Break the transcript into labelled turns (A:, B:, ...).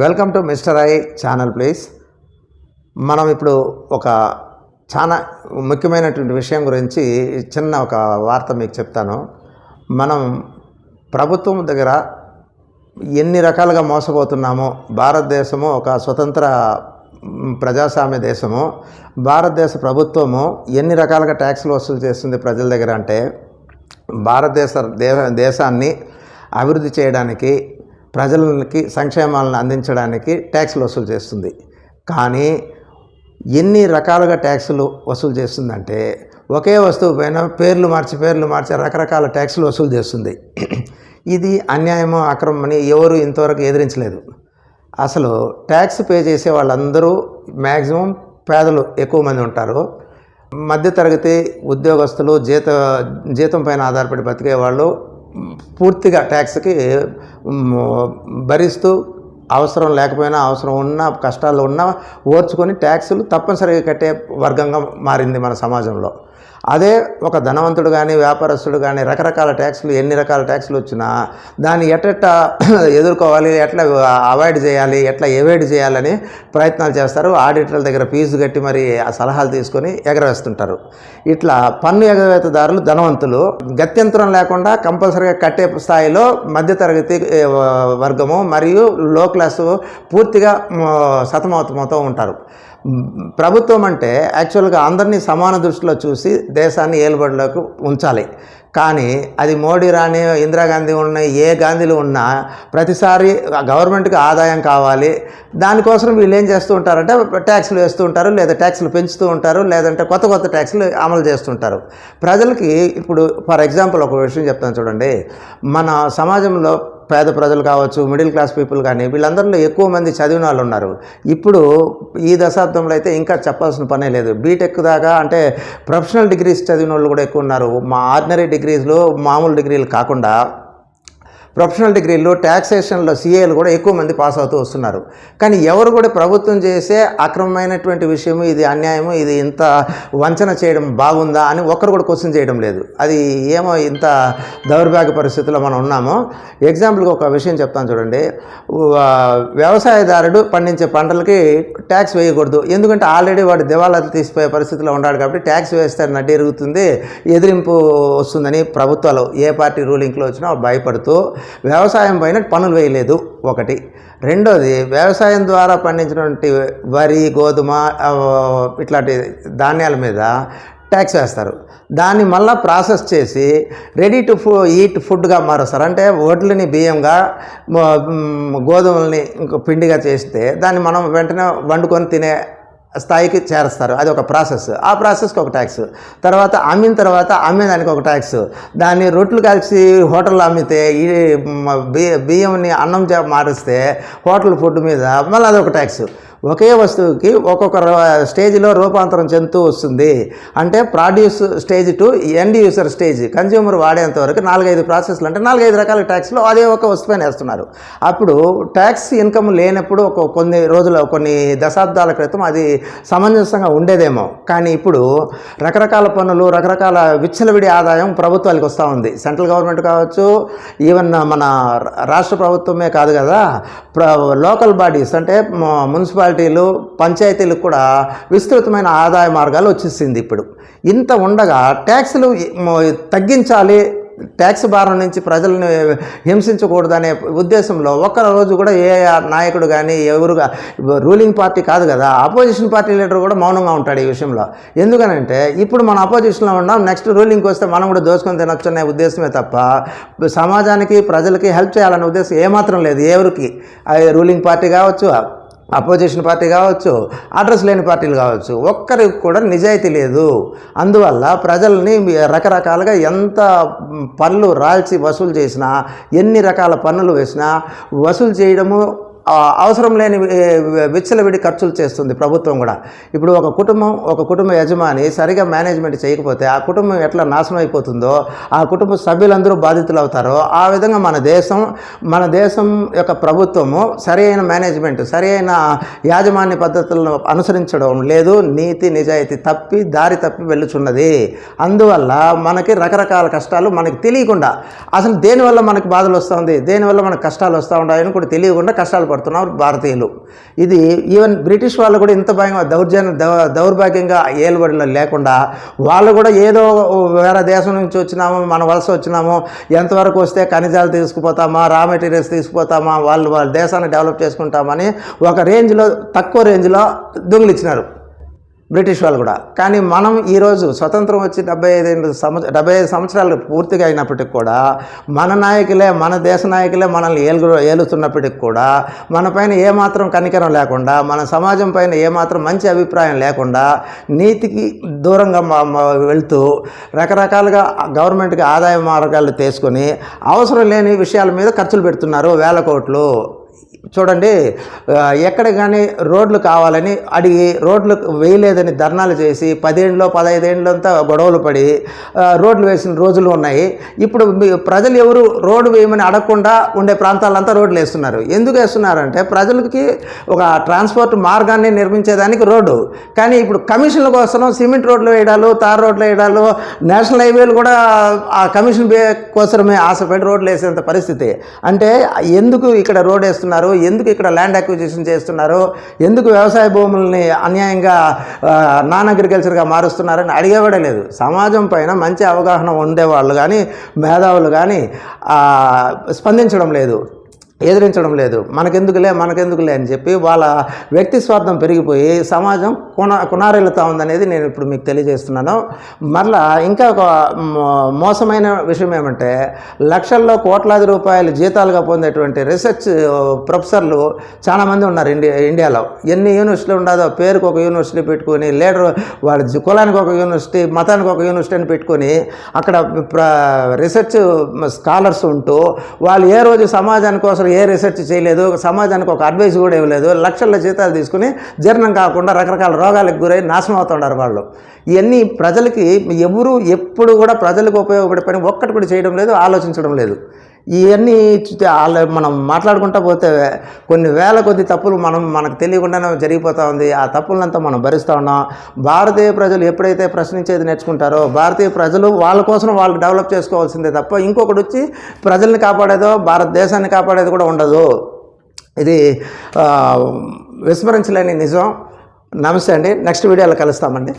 A: Welcome to mister I channel please. మనం ఇప్పుడు ఒక చాలా ముఖ్యమైనటువంటి విషయం గురించి చిన్న ఒక వార్త మీకు చెప్తాను. మనం ప్రభుత్వం దగ్గర ఎన్ని రకాలుగా మోసపోతున్నామో, భారతదేశము ఒక స్వతంత్ర ప్రజాస్వామ్య దేశము, భారతదేశ ప్రభుత్వము ఎన్ని రకాలుగా ట్యాక్సులు వసూలు చేస్తుంది ప్రజల దగ్గర అంటే, దేశాన్ని అభివృద్ధి చేయడానికి, ప్రజలకి సంక్షేమాలను అందించడానికి ట్యాక్సులు వసూలు చేస్తుంది. కానీ ఎన్ని రకాలుగా ట్యాక్సులు వసూలు చేస్తుందంటే, ఒకే వస్తువు పైన పేర్లు మార్చి రకరకాల ట్యాక్సులు వసూలు చేస్తుంది. ఇది అన్యాయమో అక్రమమని ఎవరు ఇంతవరకు ఎదిరించలేదు. అసలు ట్యాక్స్ పే చేసే వాళ్ళందరూ మ్యాక్సిమం పేదలు ఎక్కువ మంది ఉంటారు. మధ్యతరగతి ఉద్యోగస్తులు, జీతం పైన ఆధారపడి బతికే వాళ్ళు పూర్తిగా ట్యాక్స్కి భరిస్తూ, అవసరం లేకపోయినా, అవసరం ఉన్నా, కష్టాలు ఉన్నా ఓర్చుకొని ట్యాక్సులు తప్పనిసరిగా కట్టే వర్గంగా మారింది మన సమాజంలో. అదే ఒక ధనవంతుడు కానీ, వ్యాపారస్తుడు కానీ రకరకాల ట్యాక్సులు, ఎన్ని రకాల ట్యాక్సులు వచ్చినా దాన్ని ఎట్లా ఎదుర్కోవాలి, ఎట్లా అవాయిడ్ చేయాలి, ఎట్లా ఎవాయిడ్ చేయాలని ప్రయత్నాలు చేస్తారు. ఆడిటర్ల దగ్గర ఫీజు కట్టి మరి ఆ సలహాలు తీసుకొని ఎగరవేస్తుంటారు. ఇట్లా పన్ను ఎగవేతదారులు ధనవంతులు గత్యంతరం లేకుండా కంపల్సరీగా కట్టే స్థాయిలో మధ్యతరగతి వర్గము మరియు లో క్లాసు పూర్తిగా సతమతమవుతూ ఉంటారు. ప్రభుత్వం అంటే యాక్చువల్గా అందరినీ సమాన దృష్టిలో చూసి దేశాన్ని ఏలుబడిలోకి ఉంచాలి. కానీ అది మోడీ రాని, ఇందిరాగాంధీ ఉన్న, ఏ గాంధీలు ఉన్నా ప్రతిసారి గవర్నమెంట్కి ఆదాయం కావాలి. దానికోసం వీళ్ళు ఏం చేస్తూ ఉంటారంటే ట్యాక్సులు వేస్తూ ఉంటారు, లేదా ట్యాక్సులు పెంచుతూ ఉంటారు, లేదంటే కొత్త ట్యాక్సులు అమలు చేస్తుంటారు. ప్రజలకి ఇప్పుడు ఫర్ ఎగ్జాంపుల్ ఒక విషయం చెప్తాను చూడండి. మన సమాజంలో పేద ప్రజలు కావచ్చు, మిడిల్ క్లాస్ పీపుల్ కానీ, వీళ్ళందరిలో ఎక్కువ మంది చదివిన వాళ్ళు ఉన్నారు. ఇప్పుడు ఈ దశాబ్దంలో అయితే ఇంకా చెప్పాల్సిన పనే లేదు. బీటెక్ దాకా అంటే ప్రొఫెషనల్ డిగ్రీస్ చదివిన వాళ్ళు కూడా ఎక్కువ ఉన్నారు. మా ఆర్డినరీ డిగ్రీస్లో, మామూలు డిగ్రీలు కాకుండా ప్రొఫెషనల్ డిగ్రీల్లో ట్యాక్సేషన్లో సిఏలు కూడా ఎక్కువ మంది పాస్ అవుతూ వస్తున్నారు. కానీ ఎవరు కూడా ప్రభుత్వం చేసే అక్రమమైనటువంటి విషయము, ఇది అన్యాయము, ఇది ఇంత వంచన చేయడం బాగుందా అని ఒక్కరు కూడా క్వశ్చన్ చేయడం లేదు. అది ఏమో ఇంత దౌర్భాగ్య పరిస్థితుల్లో మనం ఉన్నాము. ఎగ్జాంపుల్గా ఒక విషయం చెప్తాను చూడండి. వ్యవసాయదారుడు పండించే పంటలకి ట్యాక్స్ వేయకూడదు. ఎందుకంటే ఆల్రెడీ వాడు దివాళా తీసిపోయే పరిస్థితిలో ఉన్నాడు కాబట్టి ట్యాక్స్ వేస్తే నడ్డి ఎరుగుతుంది, ఎదిరింపు వస్తుందని ప్రభుత్వాలు ఏ పార్టీ రూలింగ్లో వచ్చినా భయపడుతూ వ్యవసాయం పైన పన్నులు వేయలేదు ఒకటి. రెండోది, వ్యవసాయం ద్వారా పండించినటువంటి వరి, గోధుమ ఇట్లాంటి ధాన్యాల మీద ట్యాక్స్ వేస్తారు. దాన్ని మళ్ళీ ప్రాసెస్ చేసి రెడీ టు ఈట్ ఫుడ్గా మారుస్తారు. అంటే వడ్లని బియ్యంగా, గోధుమల్ని పిండిగా చేస్తే దాన్ని మనం వెంటనే వండుకొని తినే స్థాయికి చేరుస్తారు. అది ఒక ప్రాసెస్. ఆ ప్రాసెస్కి ఒక ట్యాక్స్. తర్వాత అమ్మేదానికి ఒక ట్యాక్స్. దాన్ని రొట్టెలు కాల్చి హోటల్లో అమ్మితే, ఈ బియ్యంని అన్నం మారుస్తే హోటల్ ఫుడ్ మీద మళ్ళీ అదొక ట్యాక్స్. ఒకే వస్తువుకి ఒక్కొక్క స్టేజ్లో రూపాంతరం చెందుతూ వస్తుంది. అంటే produce stage to end user stage, consumer వాడేంత వరకు 4-5 ప్రాసెస్లు, అంటే 4-5 రకాల ట్యాక్స్లు అదే ఒక వస్తువుని వేస్తున్నారు. అప్పుడు ట్యాక్స్ ఇన్కమ్ లేనప్పుడు కొన్ని దశాబ్దాల క్రితం అది సమంజసంగా ఉండేదేమో. కానీ ఇప్పుడు రకరకాల పన్నులు, రకరకాల విచ్చలవిడి ఆదాయం ప్రభుత్వాలకు వస్తూ ఉంది. సెంట్రల్ గవర్నమెంట్ కావచ్చు, ఈవెన్ మన రాష్ట్ర ప్రభుత్వమే కాదు కదా, లోకల్ బాడీస్ అంటే మున్సిపాలిటీలు, పంచాయతీలకు కూడా విస్తృతమైన ఆదాయ మార్గాలు వచ్చేసింది. ఇప్పుడు ఇంత ఉండగా ట్యాక్సులు తగ్గించాలి, ట్యాక్స్ భారం నుంచి ప్రజలను హింసించకూడదనే ఉద్దేశంలో ఒక్కరోజు కూడా ఏ నాయకుడు కానీ, ఎవరుగా రూలింగ్ పార్టీ కాదు కదా, అపోజిషన్ పార్టీ లీడర్ కూడా మౌనంగా ఉంటాడు ఈ విషయంలో. ఎందుకనంటే ఇప్పుడు మనం అపోజిషన్లో ఉన్నాం, నెక్స్ట్ రూలింగ్కి వస్తే మనం కూడా దోచుకొని తినొచ్చు అనే ఉద్దేశమే తప్ప సమాజానికి, ప్రజలకి హెల్ప్ చేయాలనే ఉద్దేశం ఏమాత్రం లేదు ఎవరికి. రూలింగ్ పార్టీ కావచ్చు, అపోజిషన్ పార్టీ కావచ్చు, అడ్రస్ లేని పార్టీలు కావచ్చు, ఒక్కరికి కూడా నిజాయితీ లేదు. అందువల్ల ప్రజల్ని రకరకాలుగా ఎంత పన్నులు రాల్చి వసూలు చేసినా, ఎన్ని రకాల పన్నులు వేసినా వసూలు చేయడము అవసరం లేని విచ్చలవిడి ఖర్చులు చేస్తుంది ప్రభుత్వం కూడా. ఇప్పుడు ఒక కుటుంబ యజమాని సరిగా మేనేజ్మెంట్ చేయకపోతే ఆ కుటుంబం ఎట్లా నాశనం అయిపోతుందో, ఆ కుటుంబ సభ్యులందరూ బాధితులు అవుతారో, ఆ విధంగా మన దేశం యొక్క ప్రభుత్వము సరి అయిన మేనేజ్మెంట్, సరి అయిన యాజమాన్య పద్ధతులను అనుసరించడం లేదు. నీతి నిజాయితీ దారి తప్పి వెళ్ళుచున్నది. అందువల్ల మనకి రకరకాల కష్టాలు మనకి తెలియకుండా, అసలు దేనివల్ల మనకి బాధలు వస్తుంది, దేనివల్ల మనకు కష్టాలు వస్తూ ఉంటాయని కూడా తెలియకుండా కష్టాలు పడుతున్నారు భారతీయులు. ఇది ఈవెన్ బ్రిటిష్ వాళ్ళు కూడా ఇంత భయంగా దౌర్భాగ్యంగా ఏలుబడిలో లేకుండా, వాళ్ళు కూడా ఏదో వేరే దేశం నుంచి వచ్చినాము, మన వలస వచ్చినాము, ఎంతవరకు వస్తే ఖనిజాలు తీసుకుపోతామా, రా మెటీరియల్స్ తీసుకుపోతామా, వాళ్ళ దేశాన్ని డెవలప్ చేసుకుంటామని ఒక రేంజ్లో, తక్కువ రేంజ్లో దొంగిలిచ్చినారు బ్రిటిష్ వాళ్ళు కూడా. కానీ మనం ఈరోజు స్వతంత్రం వచ్చి 75 సంవత్సరాలు పూర్తిగా అయినప్పటికి కూడా మన దేశ నాయకులే మనల్ని ఏలుతున్నప్పటికి కూడా మన పైన ఏమాత్రం కనికరం లేకుండా, మన సమాజం పైన ఏమాత్రం మంచి అభిప్రాయం లేకుండా, నీతికి దూరంగా వెళ్తూ రకరకాలుగా గవర్నమెంట్కి ఆదాయ మార్గాలు తీసుకొని అవసరం లేని విషయాల మీద ఖర్చులు పెడుతున్నారు, వేల కోట్లు. చూడండి, ఎక్కడ కానీ రోడ్లు కావాలని అడిగి రోడ్లు వేయలేదని ధర్నాలు చేసి 10 ఏళ్ళంతా గొడవలు పడి రోడ్లు వేసిన రోజులు ఉన్నాయి. ఇప్పుడు ప్రజలు ఎవరు రోడ్డు వేయమని అడగకుండా ఉండే ప్రాంతాలంతా రోడ్లు వేస్తున్నారు. ఎందుకు వేస్తున్నారంటే ప్రజలకి ఒక ట్రాన్స్పోర్ట్ మార్గాన్ని నిర్మించేదానికి రోడ్డు. కానీ ఇప్పుడు కమిషన్ల కోసం సిమెంట్ రోడ్లు వేయడాలు, తార్ రోడ్లు వేయడాలు, నేషనల్ హైవేలు కూడా ఆ కమిషన్ కోసమే ఆశపడి రోడ్లు వేసేంత పరిస్థితి. అంటే ఎందుకు ఇక్కడ రోడ్ వేస్తున్నారు, ఎందుకు ఇక్కడ ల్యాండ్ అక్విజిషన్ చేస్తున్నారు, ఎందుకు వ్యవసాయ భూముల్ని అన్యాయంగా నాన్ అగ్రికల్చర్గా మారుస్తున్నారని అడిగేవాడే లేదు. సమాజం పైన మంచి అవగాహన ఉండేవాళ్ళు కానీ, మేధావులు కానీ స్పందించడం లేదు, ఎదిరించడం లేదు. మనకెందుకులే అని చెప్పి వాళ్ళ వ్యక్తి స్వార్థం పెరిగిపోయి సమాజం కునారెళ్తా ఉందనేది నేను ఇప్పుడు మీకు తెలియజేస్తున్నాను. మరలా ఇంకా ఒక మోసమైన విషయం ఏమంటే, లక్షల్లో కోట్లాది రూపాయలు జీతాలుగా పొందేటువంటి రీసెర్చ్ ప్రొఫెసర్లు చాలామంది ఉన్నారు ఇండియాలో. ఎన్ని యూనివర్సిటీలు ఉండదో పేరుకు ఒక యూనివర్సిటీ పెట్టుకొని, లీడర్ వాళ్ళ కులానికి ఒక యూనివర్సిటీ, మతానికి ఒక యూనివర్సిటీ అని పెట్టుకొని అక్కడ రీసెర్చ్ స్కాలర్స్ ఉంటూ వాళ్ళు ఏ రోజు సమాజాని కోసం ఏ రీసెర్చ్ చేయలేదు, సమాజానికి ఒక అడ్వైస్ కూడా ఇవ్వలేదు, లక్షల జీతాలు తీసుకుని జీర్ణం కాకుండా రకరకాల రోగాలకు గురై నాశనం అవుతున్నారు వాళ్ళు. ఇవన్నీ ప్రజలకి ఎప్పుడు కూడా ప్రజలకు ఉపయోగపడే పని ఒక్కటి కూడా చేయడం లేదు, ఆలోచించడం లేదు. ఇవన్నీ మనం మాట్లాడుకుంటూ పోతే కొన్ని వేల కొద్ది తప్పులు మనకు తెలియకుండానే జరిగిపోతూ ఉంది. ఆ తప్పులంతా మనం భరిస్తూ ఉన్నాం. భారతీయ ప్రజలు ఎప్పుడైతే ప్రశ్నించేది నేర్చుకుంటారో, భారతీయ ప్రజలు వాళ్ళ కోసం వాళ్ళు డెవలప్ చేసుకోవాల్సిందే తప్ప ఇంకొకటి వచ్చి ప్రజల్ని కాపాడేదో, భారతదేశాన్ని కాపాడేది కూడా ఉండదు. ఇది విస్మరించలేని నిజం. నమస్తే అండి. నెక్స్ట్ వీడియోలో కలుస్తామండి.